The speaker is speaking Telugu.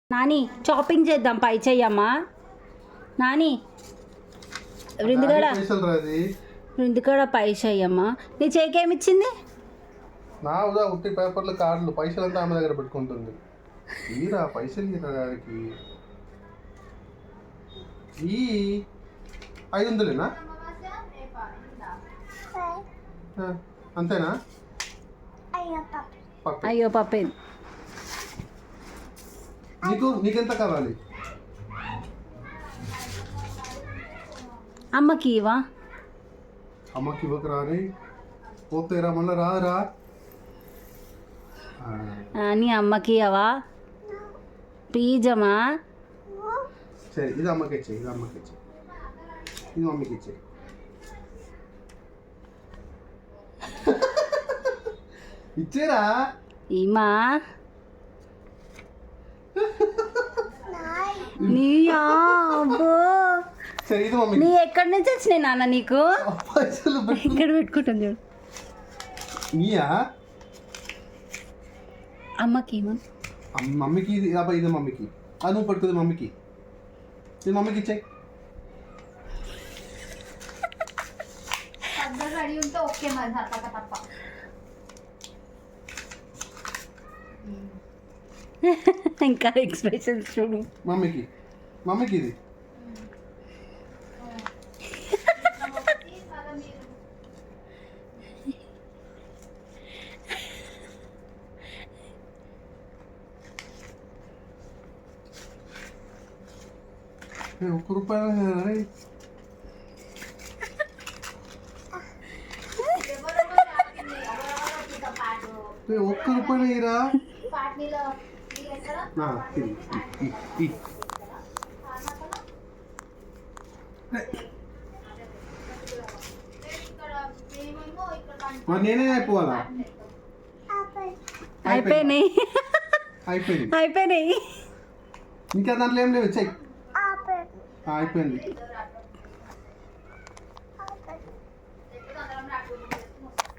నాని షాపింగ్ చేద్దాం పై చెయ్యమ్మా నాని వృందుగడ పై చెయ్యమ్మా నీ చేకేమిచ్చింది నా ఉదా ఉట్టి పేపర్లు కార్డులు పైసలంతా ఆమె దగ్గర పెట్టుకుంటుంది ఈరా పైసలు ఈరా గారికి ఈ 500లేనా అంతేనా అయ్యో పప్పే నీకెంత కావాలి అమ్మకి ఇవా అమ్మకి ఇవ్వకు రాని పోతేరా మళ్ళీ రాదురా నీ అమ్మకి అవా పీజమా సరే ఇది అమ్మకి ఇచ్చే ఇది మమ్మీకి ఇచ్చే ఇచ్చేరా ఈమా నీయా అబ్బో సరే ఇది మమ్మీ నీ ఎక్కడి నుంచి వచ్చినాయి నాన్న నీకు పైసలు ఇక్కడ పెట్టుకుంటాను చూడు నీయా అమ్మకి మమ్మీకి ఇది ఇది మమ్మీకి అది నువ్వు పట్టుకుంది మమ్మీకి ఇది మమ్మీకి ఇచ్చాయి ఇంకా ఎక్స్ప్రెషన్స్ చూడు మమ్మీకి ఇది ₹1 ₹1 ఇరా మరి నేనే అయిపోవాలా అయిపోయినాయి అయిపోయింది ఇంకా దాంట్లో ఏం లేవు చెయ్యి అయిపోయింది